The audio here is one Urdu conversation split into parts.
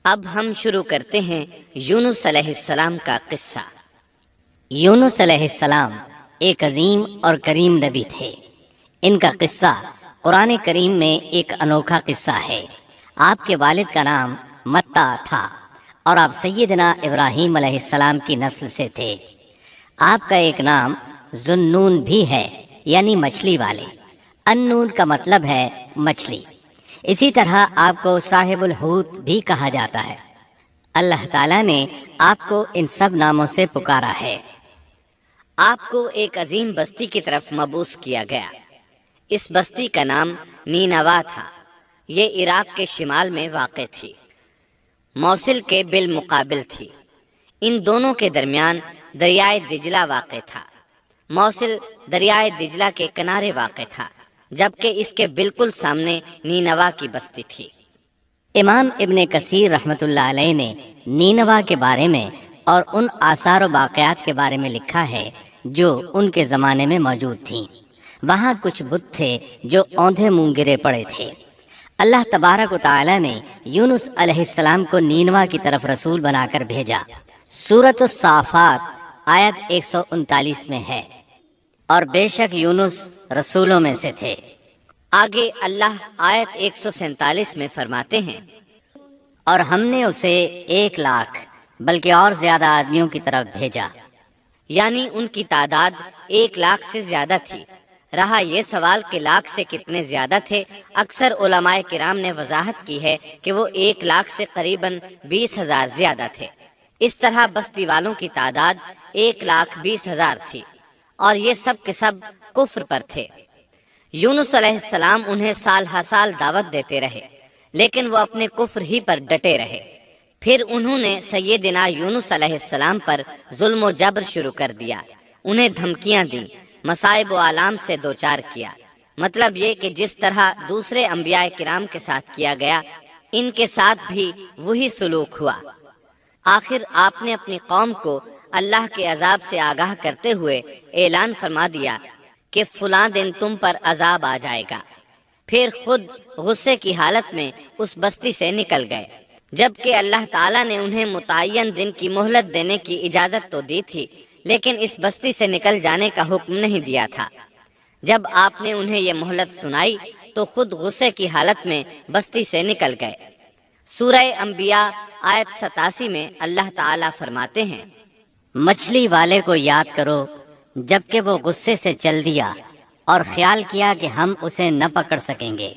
اب ہم شروع کرتے ہیں یونس علیہ السلام کا قصہ۔ یونس علیہ السلام ایک عظیم اور کریم نبی تھے۔ ان کا قصہ قرآن کریم میں ایک انوکھا قصہ ہے۔ آپ کے والد کا نام متا تھا اور آپ سیدنا ابراہیم علیہ السلام کی نسل سے تھے۔ آپ کا ایک نام ذوالنون بھی ہے، یعنی مچھلی والے۔ النون کا مطلب ہے مچھلی۔ اسی طرح آپ کو صاحب الحوت بھی کہا جاتا ہے۔ اللہ تعالیٰ نے آپ کو ان سب ناموں سے پکارا ہے۔ آپ کو ایک عظیم بستی کی طرف مبعوث کیا گیا۔ اس بستی کا نام نینوا تھا۔ یہ عراق کے شمال میں واقع تھی، موصل کے بالمقابل تھی۔ ان دونوں کے درمیان دریائے دجلہ واقع تھا۔ موصل دریائے دجلہ کے کنارے واقع تھا، جبکہ اس کے بالکل سامنے نینوا کی بستی تھی۔ امام ابن کثیر رحمۃ اللہ علیہ نے نینوا کے بارے میں اور ان آثار و باقیات کے بارے میں لکھا ہے جو ان کے زمانے میں موجود تھیں۔ وہاں کچھ بت تھے جو اوندھے منہ گرے پڑے تھے۔ اللہ تبارک و تعالی نے یونس علیہ السلام کو نینوا کی طرف رسول بنا کر بھیجا۔ سورۃ الصافات آیت 139 میں ہے، اور بے شک یونس رسولوں میں سے تھے۔ آگے اللہ آیت 147 میں فرماتے ہیں، اور ہم نے اسے 1,00,000 بلکہ اور زیادہ آدمیوں کی طرف بھیجا۔ یعنی ان کی تعداد 1,00,000 سے زیادہ تھی۔ رہا یہ سوال کہ لاکھ سے کتنے زیادہ تھے، اکثر علماء کرام نے وضاحت کی ہے کہ وہ 1,00,000 سے قریباً 20,000 زیادہ تھے۔ اس طرح بستی والوں کی تعداد 1,20,000 تھی، اور یہ سب کے سب کفر پر تھے۔ یونس علیہ السلام انہیں سال ہر سال دعوت دیتے رہے، لیکن وہ اپنے کفر ہی پر ڈٹے رہے۔ پھر انہوں نے سیدنا یونس علیہ السلام پر ظلم و جبر شروع کر دیا۔ انہیں دھمکیاں دیں، مصائب و آلام سے دوچار کیا۔ مطلب یہ کہ جس طرح دوسرے انبیاء کرام کے ساتھ کیا گیا، ان کے ساتھ بھی وہی سلوک ہوا۔ آخر آپ نے اپنی قوم کو اللہ کے عذاب سے آگاہ کرتے ہوئے اعلان فرما دیا کہ فلاں دن تم پر عذاب آ جائے گا۔ پھر خود غصے کی حالت میں اس بستی سے نکل گئے، جبکہ اللہ تعالیٰ نے انہیں متعین دن کی مہلت دینے کی اجازت تو دی تھی، لیکن اس بستی سے نکل جانے کا حکم نہیں دیا تھا۔ جب آپ نے انہیں یہ مہلت سنائی تو خود غصے کی حالت میں بستی سے نکل گئے۔ سورہ انبیاء آیت 87 میں اللہ تعالیٰ فرماتے ہیں، مچھلی والے کو یاد کرو جبکہ وہ غصے سے چل دیا اور خیال کیا کہ ہم اسے نہ پکڑ سکیں گے۔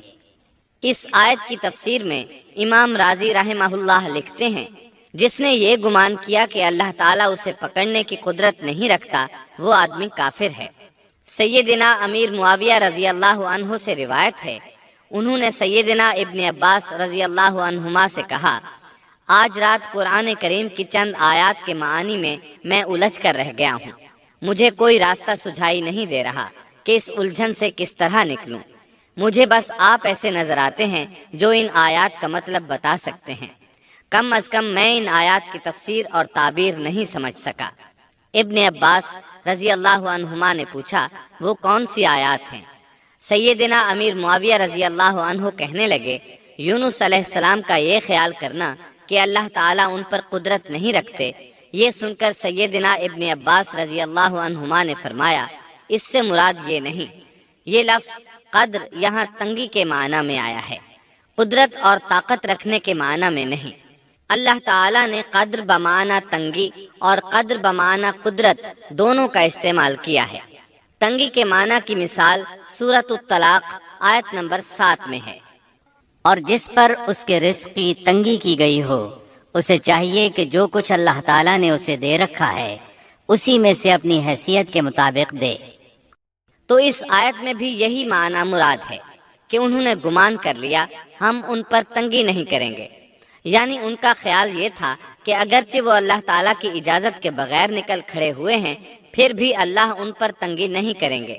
اس آیت کی تفسیر میں امام رازی رحمہ اللہ لکھتے ہیں، جس نے یہ گمان کیا کہ اللہ تعالیٰ اسے پکڑنے کی قدرت نہیں رکھتا، وہ آدمی کافر ہے۔ سیدنا امیر معاویہ رضی اللہ عنہ سے روایت ہے، انہوں نے سیدنا ابن عباس رضی اللہ عنہما سے کہا، آج رات قرآن کریم کی چند آیات کے معانی میں میں الجھ کر رہ گیا ہوں۔ مجھے کوئی راستہ سجھائی نہیں دے رہا کہ اس الجھن سے کس طرح نکلوں۔ مجھے بس آپ ایسے نظر آتے ہیں جو ان آیات کا مطلب بتا سکتے ہیں۔ کم از کم میں ان آیات کی تفسیر اور تعبیر نہیں سمجھ سکا۔ ابن عباس رضی اللہ عنہما نے پوچھا، وہ کون سی آیات ہیں؟ سیدنا امیر معاویہ رضی اللہ عنہ کہنے لگے، یونس علیہ السلام کا یہ خیال کرنا کہ اللہ تعالیٰ ان پر قدرت نہیں رکھتے۔ یہ سن کر سیدنا ابن عباس رضی اللہ عنہما نے فرمایا، اس سے مراد یہ نہیں۔ یہ لفظ قدر یہاں تنگی کے معنی میں آیا ہے، قدرت اور طاقت رکھنے کے معنی میں نہیں۔ اللہ تعالیٰ نے قدر بمعنی تنگی اور قدر بمعنی قدرت دونوں کا استعمال کیا ہے۔ تنگی کے معنی کی مثال سورۃ الطلاق آیت نمبر 7 میں ہے، اور جس پر اس کے رزق کی تنگی کی گئی ہو، اسے چاہیے کہ جو کچھ اللہ تعالیٰ نے اسے دے رکھا ہے اسی میں سے اپنی حیثیت کے مطابق دے۔ تو اس آیت میں بھی یہی معنی مراد ہے کہ انہوں نے گمان کر لیا ہم ان پر تنگی نہیں کریں گے۔ یعنی ان کا خیال یہ تھا کہ اگرچہ وہ اللہ تعالیٰ کی اجازت کے بغیر نکل کھڑے ہوئے ہیں، پھر بھی اللہ ان پر تنگی نہیں کریں گے،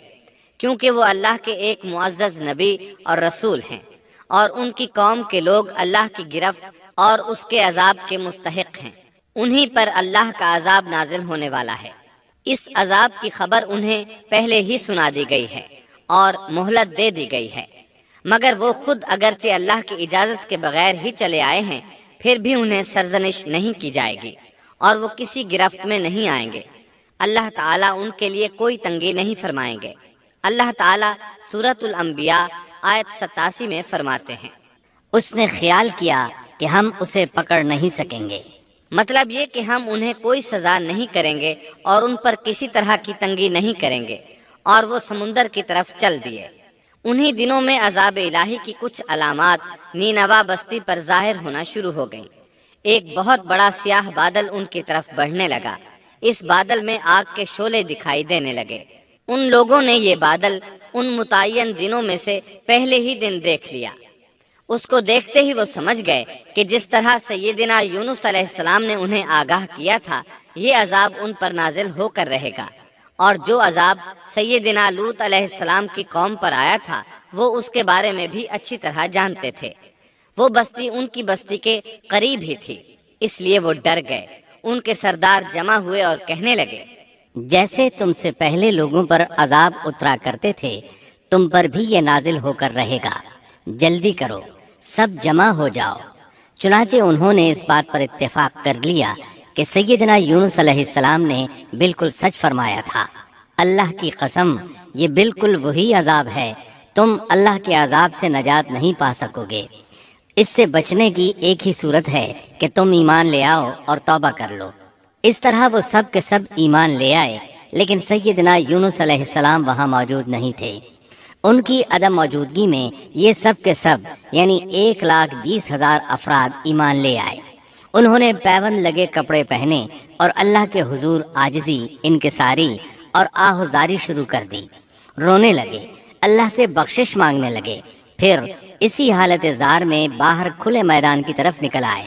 کیونکہ وہ اللہ کے ایک معزز نبی اور رسول ہیں، اور ان کی قوم کے لوگ اللہ کی گرفت اور اس کے عذاب کے مستحق ہیں۔ انہی پر اللہ کا عذاب نازل ہونے والا ہے۔ اس عذاب کی خبر انہیں پہلے ہی سنا دی گئی ہے اور مہلت دے دی گئی ہے، مگر وہ خود اگرچہ اللہ کی اجازت کے بغیر ہی چلے آئے ہیں، پھر بھی انہیں سرزنش نہیں کی جائے گی اور وہ کسی گرفت میں نہیں آئیں گے۔ اللہ تعالیٰ ان کے لیے کوئی تنگی نہیں فرمائیں گے۔ اللہ تعالیٰ سورۃ الانبیاء آیت 87 میں فرماتے ہیں، اس نے خیال کیا کہ ہم اسے پکڑ نہیں سکیں گے۔ مطلب یہ کہ ہم انہیں کوئی سزا نہیں کریں گے اور ان پر کسی طرح کی تنگی نہیں کریں گے، اور وہ سمندر کی طرف چل دیے۔ انہی دنوں میں عذاب الہی کی کچھ علامات نینوا بستی پر ظاہر ہونا شروع ہو گئیں۔ ایک بہت بڑا سیاہ بادل ان کی طرف بڑھنے لگا۔ اس بادل میں آگ کے شعلے دکھائی دینے لگے۔ ان لوگوں نے یہ بادل ان متعین دنوں میں سے پہلے ہی دن دیکھ لیا۔ اس کو دیکھتے ہی وہ سمجھ گئے کہ جس طرح سیدنا یونس علیہ السلام نے انہیں آگاہ کیا تھا، یہ عذاب ان پر نازل ہو کر رہے گا، اور جو عذاب سیدنا لوط علیہ السلام کی قوم پر آیا تھا وہ اس کے بارے میں بھی اچھی طرح جانتے تھے۔ وہ بستی ان کی بستی کے قریب ہی تھی، اس لیے وہ ڈر گئے۔ ان کے سردار جمع ہوئے اور کہنے لگے، جیسے تم سے پہلے لوگوں پر عذاب اترا کرتے تھے، تم پر بھی یہ نازل ہو کر رہے گا۔ جلدی کرو، سب جمع ہو جاؤ۔ چنانچہ انہوں نے اس بات پر اتفاق کر لیا کہ سیدنا یونس علیہ السلام نے بالکل سچ فرمایا تھا۔ اللہ کی قسم، یہ بالکل وہی عذاب ہے، تم اللہ کے عذاب سے نجات نہیں پا سکو گے۔ اس سے بچنے کی ایک ہی صورت ہے کہ تم ایمان لے آؤ اور توبہ کر لو۔ اس طرح وہ سب کے سب ایمان لے آئے، لیکن سیدنا یونس علیہ السلام وہاں موجود نہیں تھے۔ ان کی عدم موجودگی میں یہ سب کے سب یعنی 1,20,000 افراد ایمان لے آئے۔ انہوں نے پیوند لگے کپڑے پہنے اور اللہ کے حضور عاجزی، انکساری اور آہوزاری شروع کر دی۔ رونے لگے، اللہ سے بخشش مانگنے لگے، پھر اسی حالت زار میں باہر کھلے میدان کی طرف نکل آئے۔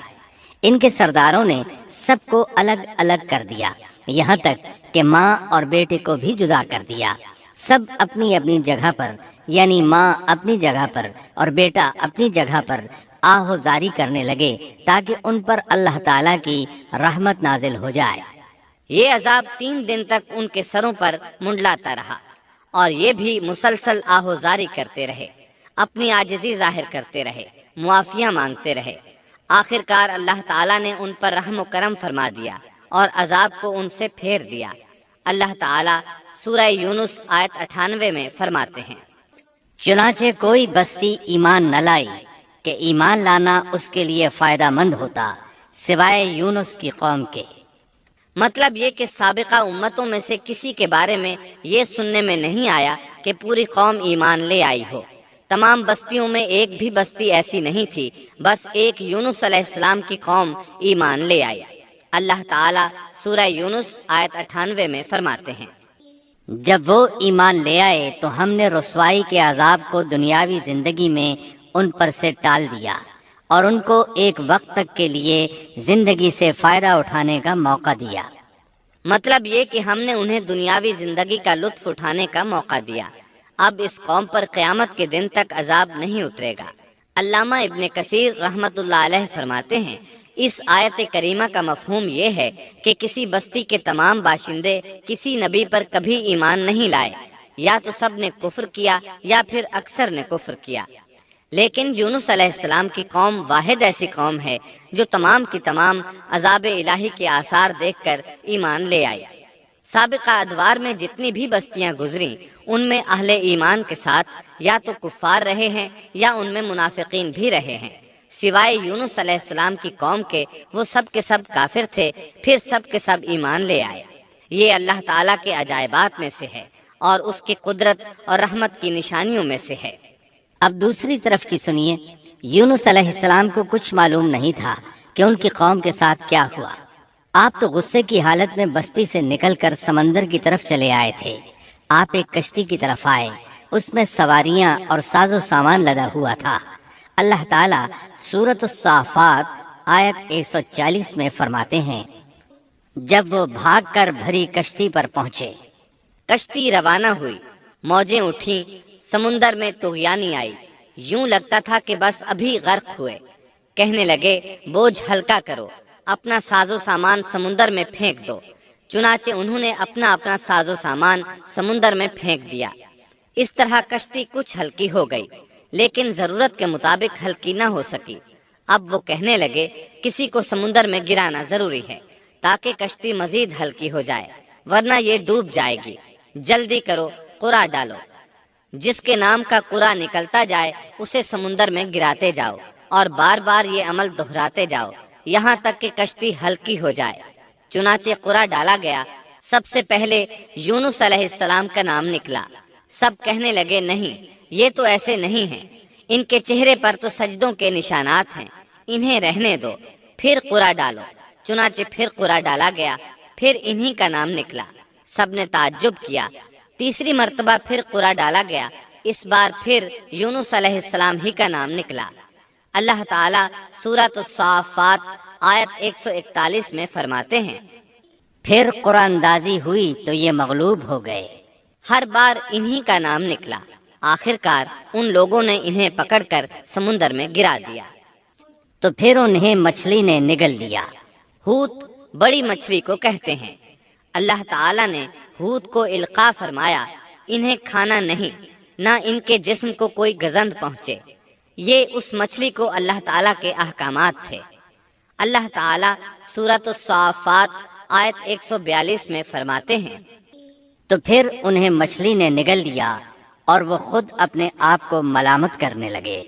ان کے سرداروں نے سب کو الگ الگ کر دیا، یہاں تک کہ ماں اور بیٹے کو بھی جدا کر دیا۔ سب اپنی اپنی جگہ پر، یعنی ماں اپنی جگہ پر اور بیٹا اپنی جگہ پر آہوزاری کرنے لگے تاکہ ان پر اللہ تعالیٰ کی رحمت نازل ہو جائے۔ یہ عذاب 3 دن تک ان کے سروں پر منڈلاتا رہا، اور یہ بھی مسلسل آہوزاری کرتے رہے، اپنی عاجزی ظاہر کرتے رہے، معافیاں مانگتے رہے۔ آخر کار اللہ تعالیٰ نے ان پر رحم و کرم فرما دیا اور عذاب کو ان سے پھیر دیا۔ اللہ تعالیٰ سورہ یونس آیت 98 میں فرماتے ہیں، چنانچہ کوئی بستی ایمان نہ لائی کہ ایمان لانا اس کے لیے فائدہ مند ہوتا، سوائے یونس کی قوم کے۔ مطلب یہ کہ سابقہ امتوں میں سے کسی کے بارے میں یہ سننے میں نہیں آیا کہ پوری قوم ایمان لے آئی ہو۔ تمام بستیوں میں ایک بھی بستی ایسی نہیں تھی، بس ایک یونس علیہ السلام کی قوم ایمان لے آئی۔ اللہ تعالیٰ سورہ یونس آیت 98 میں فرماتے ہیں، جب وہ ایمان لے آئے تو ہم نے رسوائی کے عذاب کو دنیاوی زندگی میں ان پر سے ٹال دیا اور ان کو ایک وقت تک کے لیے زندگی سے فائدہ اٹھانے کا موقع دیا۔ مطلب یہ کہ ہم نے انہیں دنیاوی زندگی کا لطف اٹھانے کا موقع دیا۔ اب اس قوم پر قیامت کے دن تک عذاب نہیں اترے گا۔ علامہ ابن کثیر رحمۃ اللہ علیہ فرماتے ہیں، اس آیت کریمہ کا مفہوم یہ ہے کہ کسی بستی کے تمام باشندے کسی نبی پر کبھی ایمان نہیں لائے، یا تو سب نے کفر کیا یا پھر اکثر نے کفر کیا۔ لیکن یونس علیہ السلام کی قوم واحد ایسی قوم ہے جو تمام کی تمام عذاب الہی کے آثار دیکھ کر ایمان لے آئی۔ سابقہ ادوار میں جتنی بھی بستیاں گزریں ان میں اہل ایمان کے ساتھ یا تو کفار رہے ہیں یا ان میں منافقین بھی رہے ہیں، سوائے یونس علیہ السلام کی قوم کے، وہ سب کے سب کافر تھے، پھر سب کے سب ایمان لے آئے۔ یہ اللہ تعالیٰ کے عجائبات میں سے ہے اور اس کی قدرت اور رحمت کی نشانیوں میں سے ہے۔ اب دوسری طرف کی سنیے، یونس علیہ السلام کو کچھ معلوم نہیں تھا کہ ان کی قوم کے ساتھ کیا ہوا۔ آپ تو غصے کی حالت میں بستی سے نکل کر سمندر کی طرف چلے آئے تھے۔ آپ ایک کشتی کی طرف آئے، اس میں سواریاں اور ساز و سامان لدا ہوا تھا۔ اللہ تعالیٰ سورۃ الصافات آیت 140 میں فرماتے ہیں، جب وہ بھاگ کر بھری کشتی پر پہنچے، کشتی روانہ ہوئی، موجیں اٹھیں، سمندر میں طغیانی آئی، یوں لگتا تھا کہ بس ابھی غرق ہوئے۔ کہنے لگے، بوجھ ہلکا کرو، اپنا ساز و سامان سمندر میں پھینک دو۔ چنانچہ انہوں نے اپنا اپنا ساز و سامان سمندر میں پھینک دیا۔ اس طرح کشتی کچھ ہلکی ہو گئی، لیکن ضرورت کے مطابق ہلکی نہ ہو سکی۔ اب وہ کہنے لگے کسی کو سمندر میں گرانا ضروری ہے تاکہ کشتی مزید ہلکی ہو جائے، ورنہ یہ ڈوب جائے گی۔ جلدی کرو، قرعہ ڈالو۔ جس کے نام کا قرعہ نکلتا جائے اسے سمندر میں گراتے جاؤ اور بار بار یہ عمل دہراتے جاؤ یہاں تک کہ کشتی ہلکی ہو جائے۔ چنانچہ قرعہ ڈالا گیا۔ سب سے پہلے یونس علیہ السلام کا نام نکلا۔ سب کہنے لگے نہیں، یہ تو ایسے نہیں ہیں، ان کے چہرے پر تو سجدوں کے نشانات ہیں، انہیں رہنے دو، پھر قرعہ ڈالو۔ چنانچہ پھر قرعہ ڈالا گیا، پھر انہی کا نام نکلا۔ سب نے تعجب کیا۔ تیسری مرتبہ پھر قرعہ ڈالا گیا، اس بار پھر یونس علیہ السلام ہی کا نام نکلا۔ اللہ تعالیٰ سورۃ الصافات آیت 141 میں فرماتے ہیں، پھر قرآن اندازی ہوئی تو یہ مغلوب ہو گئے۔ ہر بار انہی کا نام نکلا۔ آخر کار ان لوگوں نے انہیں پکڑ کر سمندر میں گرا دیا۔ تو پھر انہیں مچھلی نے نگل لیا۔ حوت بڑی مچھلی کو کہتے ہیں۔ اللہ تعالیٰ نے حوت کو القاء فرمایا، انہیں کھانا نہیں، نہ ان کے جسم کو کوئی گزند پہنچے۔ یہ اس مچھلی کو اللہ تعالیٰ کے احکامات تھے۔ اللہ تعالیٰ سورۃ الصافات آیت 142 میں فرماتے ہیں، تو پھر انہیں مچھلی نے نگل لیا اور وہ خود اپنے آپ کو ملامت کرنے لگے۔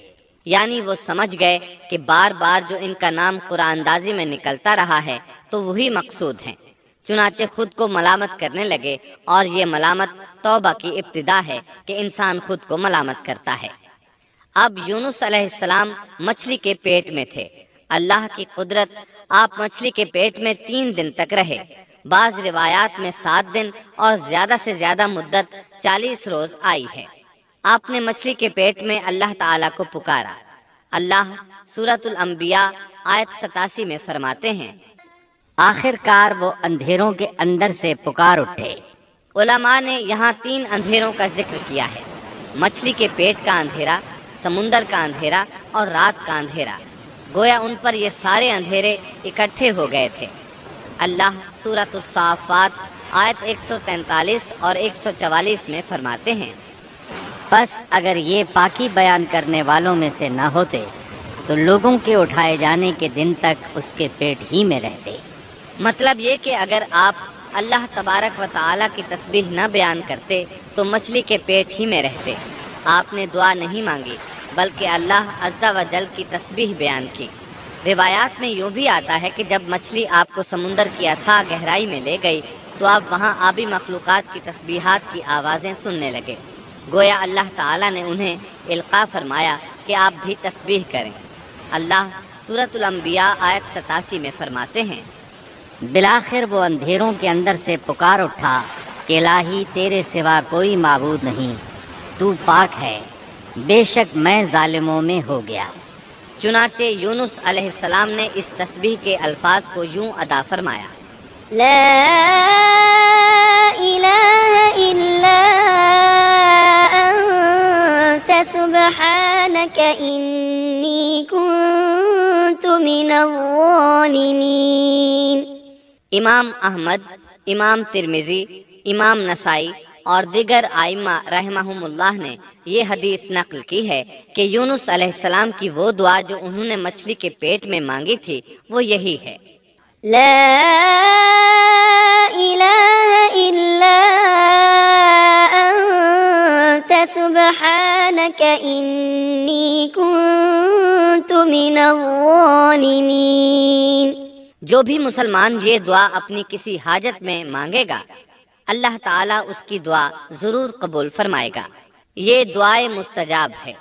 یعنی وہ سمجھ گئے کہ بار بار جو ان کا نام قرآن اندازی میں نکلتا رہا ہے تو وہی مقصود ہیں، چنانچہ خود کو ملامت کرنے لگے، اور یہ ملامت توبہ کی ابتدا ہے کہ انسان خود کو ملامت کرتا ہے۔ اب یونس علیہ السلام مچھلی کے پیٹ میں تھے۔ اللہ کی قدرت، آپ مچھلی کے پیٹ میں 3 دن تک رہے، بعض روایات میں 7 دن اور زیادہ سے زیادہ مدت 40 روز آئی ہے۔ آپ نے مچھلی کے پیٹ میں اللہ تعالیٰ کو پکارا۔ اللہ سورۃ الانبیاء آیت 87 میں فرماتے ہیں، آخر کار وہ اندھیروں کے اندر سے پکار اٹھے۔ علماء نے یہاں 3 اندھیروں کا ذکر کیا ہے، مچھلی کے پیٹ کا اندھیرا، سمندر کا اندھیرا اور رات کا اندھیرا۔ گویا ان پر یہ سارے اندھیرے اکٹھے ہو گئے تھے۔ اللہ سورۃ الصافات آیت 143 اور 144 میں فرماتے ہیں، بس اگر یہ پاکی بیان کرنے والوں میں سے نہ ہوتے تو لوگوں کے اٹھائے جانے کے دن تک اس کے پیٹ ہی میں رہتے۔ مطلب یہ کہ اگر آپ اللہ تبارک و تعالیٰ کی تسبیح نہ بیان کرتے تو مچھلی کے پیٹ ہی میں رہتے۔ آپ نے دعا نہیں مانگی بلکہ اللہ عز و جل کی تسبیح بیان کی۔ روایات میں یوں بھی آتا ہے کہ جب مچھلی آپ کو سمندر کی اتھاہ گہرائی میں لے گئی تو آپ وہاں آبی مخلوقات کی تسبیحات کی آوازیں سننے لگے۔ گویا اللہ تعالیٰ نے انہیں القاء فرمایا کہ آپ بھی تسبیح کریں۔ اللہ سورۃ الانبیاء آیت 87 میں فرماتے ہیں، بالآخر وہ اندھیروں کے اندر سے پکار اٹھا کہ الہی تیرے سوا کوئی معبود نہیں، تو پاک ہے، بے شک میں ظالموں میں ہو گیا۔ چنانچہ یونس علیہ السلام نے اس تسبیح کے الفاظ کو یوں ادا فرمایا، لا إله إلا أنت سبحانك إني كنت من الظالمين۔ امام احمد، امام ترمذی، امام نسائی اور دیگر ائمہ رحمہم اللہ نے یہ حدیث نقل کی ہے کہ یونس علیہ السلام کی وہ دعا جو انہوں نے مچھلی کے پیٹ میں مانگی تھی وہ یہی ہے، لا إله إلا أنت سبحانك إني كنت من الظالمين۔ جو بھی مسلمان یہ دعا اپنی کسی حاجت میں مانگے گا اللہ تعالیٰ اس کی دعا ضرور قبول فرمائے گا۔ یہ دعائے مستجاب ہے،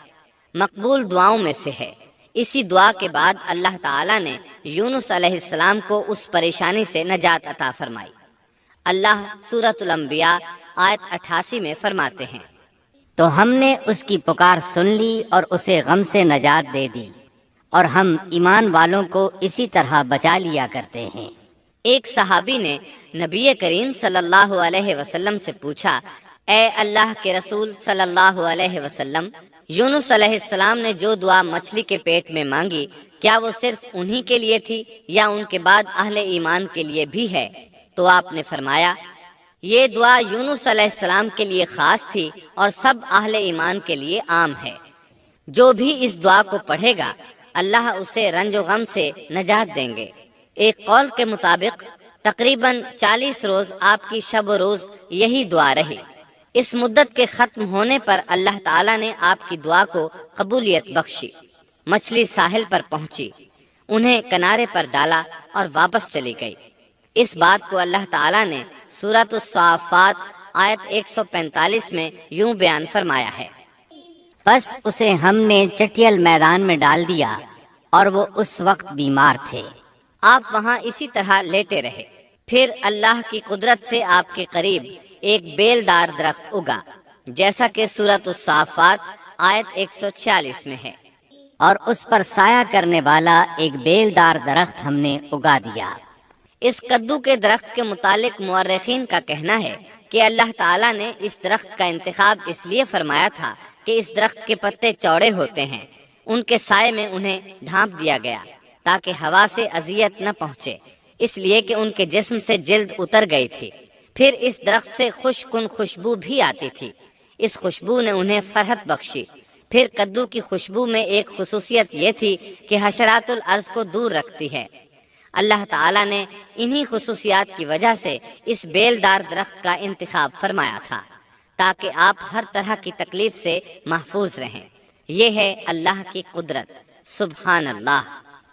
مقبول دعاؤں میں سے ہے۔ اسی دعا کے بعد اللہ تعالیٰ نے یونس علیہ السلام کو اس پریشانی سے نجات عطا فرمائی۔ اللہ سورۃ الانبیاء آیت 88 میں فرماتے ہیں، تو ہم نے اس کی پکار سن لی اور اسے غم سے نجات دے دی، اور ہم ایمان والوں کو اسی طرح بچا لیا کرتے ہیں۔ ایک صحابی نے نبی کریم صلی اللہ علیہ وسلم سے پوچھا، اے اللہ کے رسول صلی اللہ علیہ وسلم، یونس علیہ السلام نے جو دعا مچھلی کے پیٹ میں مانگی کیا وہ صرف انہی کے لیے تھی یا ان کے بعد اہل ایمان کے لیے بھی ہے؟ تو آپ نے فرمایا، یہ دعا یونس علیہ السلام کے لیے خاص تھی اور سب اہل ایمان کے لیے عام ہے۔ جو بھی اس دعا کو پڑھے گا اللہ اسے رنج و غم سے نجات دیں گے۔ ایک قول کے مطابق تقریباً 40 روز آپ کی شب و روز یہی دعا رہی۔ اس مدت کے ختم ہونے پر اللہ تعالیٰ نے آپ کی دعا کو قبولیت بخشی۔ مچھلی ساحل پر پہنچی، انہیں کنارے پر ڈالا اور واپس چلی گئی۔ اس بات کو اللہ تعالیٰ نے سورۃ الصافات آیت 145 میں یوں بیان فرمایا ہے، بس اسے ہم نے چٹیل میدان میں ڈال دیا اور وہ اس وقت بیمار تھے۔ آپ وہاں اسی طرح لیٹے رہے، پھر اللہ کی قدرت سے آپ کے قریب ایک بیلدار درخت اگا، جیسا کہ سورۃ الصافات آیت 146 میں ہے، اور اس پر سایہ کرنے والا ایک بیلدار درخت ہم نے اگا دیا۔ اس کدو کے درخت کے متعلق مورخین کا کہنا ہے کہ اللہ تعالیٰ نے اس درخت کا انتخاب اس لیے فرمایا تھا کہ اس درخت کے پتے چوڑے ہوتے ہیں، ان کے سائے میں انہیں ڈھانپ دیا گیا تاکہ ہوا سے اذیت نہ پہنچے، اس لیے کہ ان کے جسم سے جلد اتر گئی تھی۔ پھر اس درخت سے خوشکن خوشبو بھی آتی تھی، اس خوشبو نے انہیں فرحت بخشی۔ پھر کدو کی خوشبو میں ایک خصوصیت یہ تھی کہ حشرات الارض کو دور رکھتی ہے۔ اللہ تعالیٰ نے انہی خصوصیات کی وجہ سے اس بیلدار درخت کا انتخاب فرمایا تھا تاکہ آپ ہر طرح کی تکلیف سے محفوظ رہیں۔ یہ ہے اللہ کی قدرت، سبحان اللہ۔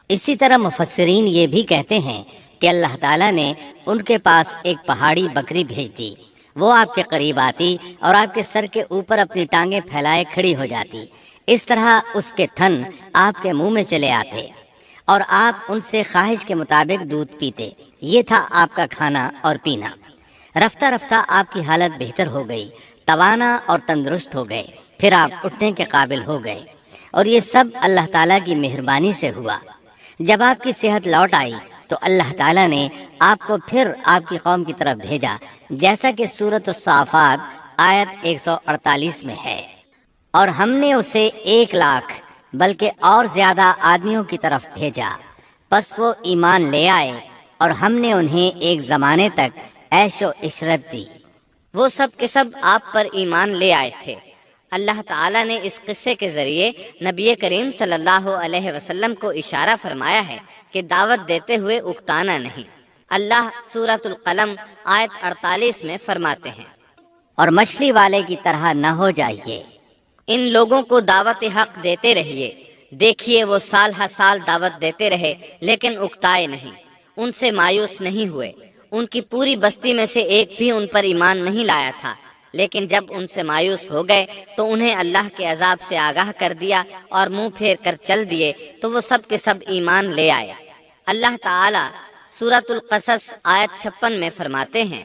اسی طرح مفسرین یہ بھی کہتے ہیں کہ اللہ تعالیٰ نے ان کے پاس ایک پہاڑی بکری بھیج دی، وہ آپ کے قریب آتی اور آپ کے سر کے اوپر اپنی ٹانگیں پھیلائے کھڑی ہو جاتی۔ اس طرح اس کے تھن آپ کے منہ میں چلے آتے اور آپ ان سے خواہش کے مطابق دودھ پیتے۔ یہ تھا آپ کا کھانا اور پینا۔ رفتہ رفتہ آپ کی حالت بہتر ہو گئی، توانا اور تندرست ہو گئے، پھر آپ اٹھنے کے قابل ہو گئے، اور یہ سب اللہ تعالیٰ کی مہربانی سے ہوا۔ جب آپ کی صحت لوٹ آئی تو اللہ تعالیٰ نے آپ کو پھر آپ کی قوم کی طرف بھیجا، جیسا کہ سورۃ الصافات آیت 148 میں ہے، اور ہم نے اسے 1,00,000 بلکہ اور زیادہ آدمیوں کی طرف بھیجا، پس وہ ایمان لے آئے اور ہم نے انہیں ایک زمانے تک عیش و عشرت دی۔ وہ سب کے سب آپ پر ایمان لے آئے تھے۔ اللہ تعالیٰ نے اس قصے کے ذریعے نبی کریم صلی اللہ علیہ وسلم کو اشارہ فرمایا ہے کہ دعوت دیتے ہوئے اکتانا نہیں۔ اللہ سورۃ القلم آیت 48 میں فرماتے ہیں، اور مچھلی والے کی طرح نہ ہو جائیے۔ ان لوگوں کو دعوت حق دیتے رہیے، دیکھیے وہ سال ہر سال دعوت دیتے رہے لیکن اکتائے نہیں، ان سے مایوس نہیں ہوئے۔ ان کی پوری بستی میں سے ایک بھی ان پر ایمان نہیں لایا تھا، لیکن جب ان سے مایوس ہو گئے تو انہیں اللہ کے عذاب سے آگاہ کر دیا اور منہ پھیر کر چل دیے تو وہ سب کے سب ایمان لے آئے۔ اللہ تعالیٰ سورۃ القصص آیت 56 میں فرماتے ہیں،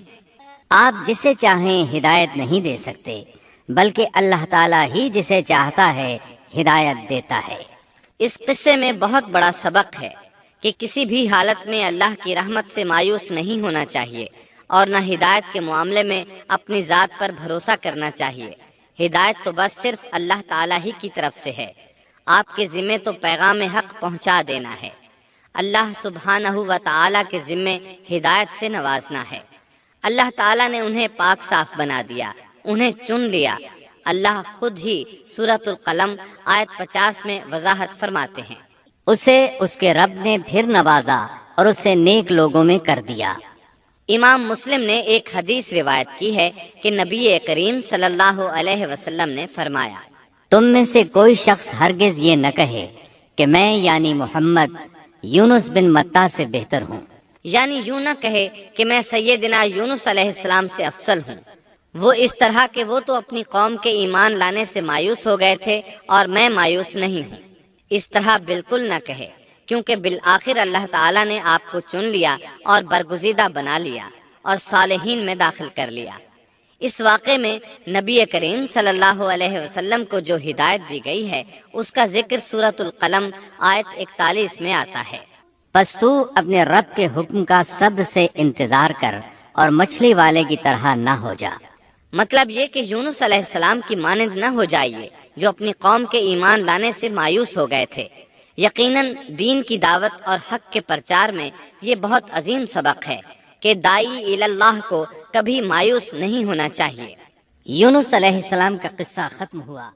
آپ جسے چاہیں ہدایت نہیں دے سکتے، بلکہ اللہ تعالیٰ ہی جسے چاہتا ہے ہدایت دیتا ہے۔ اس قصے میں بہت بڑا سبق ہے کہ کسی بھی حالت میں اللہ کی رحمت سے مایوس نہیں ہونا چاہیے اور نہ ہدایت کے معاملے میں اپنی ذات پر بھروسہ کرنا چاہیے۔ ہدایت تو بس صرف اللہ تعالیٰ ہی کی طرف سے ہے، آپ کے ذمے تو پیغام حق پہنچا دینا ہے۔ اللہ سبحانہ و تعالیٰ کے ذمے ہدایت سے نوازنا ہے۔ اللہ تعالیٰ نے انہیں پاک صاف بنا دیا، انہیں چن لیا۔ اللہ خود ہی سورۃ القلم آیت 50 میں وضاحت فرماتے ہیں، اسے اس کے رب نے پھر نوازا اور اسے نیک لوگوں میں کر دیا۔ امام مسلم نے ایک حدیث روایت کی ہے کہ نبی کریم صلی اللہ علیہ وسلم نے فرمایا، تم میں سے کوئی شخص ہرگز یہ نہ کہے کہ میں یعنی محمد یونس بن متا سے بہتر ہوں، یعنی یوں نہ کہے کہ میں سیدنا یونس علیہ السلام سے افضل ہوں۔ وہ اس طرح کہ وہ تو اپنی قوم کے ایمان لانے سے مایوس ہو گئے تھے اور میں مایوس نہیں ہوں، اس طرح بالکل نہ کہے، کیونکہ بالآخر اللہ تعالیٰ نے آپ کو چن لیا اور برگزیدہ بنا لیا اور صالحین میں داخل کر لیا۔ اس واقعے میں نبی کریم صلی اللہ علیہ وسلم کو جو ہدایت دی گئی ہے اس کا ذکر سورۃ القلم آیت 41 میں آتا ہے، پس تو اپنے رب کے حکم کا صبر سے انتظار کر اور مچھلی والے کی طرح نہ ہو جا۔ مطلب یہ کہ یونس علیہ السلام کی مانند نہ ہو جائیے جو اپنی قوم کے ایمان لانے سے مایوس ہو گئے تھے۔ یقیناً دین کی دعوت اور حق کے پرچار میں یہ بہت عظیم سبق ہے کہ داعی اللہ کو کبھی مایوس نہیں ہونا چاہیے۔ یونس علیہ السلام کا قصہ ختم ہوا۔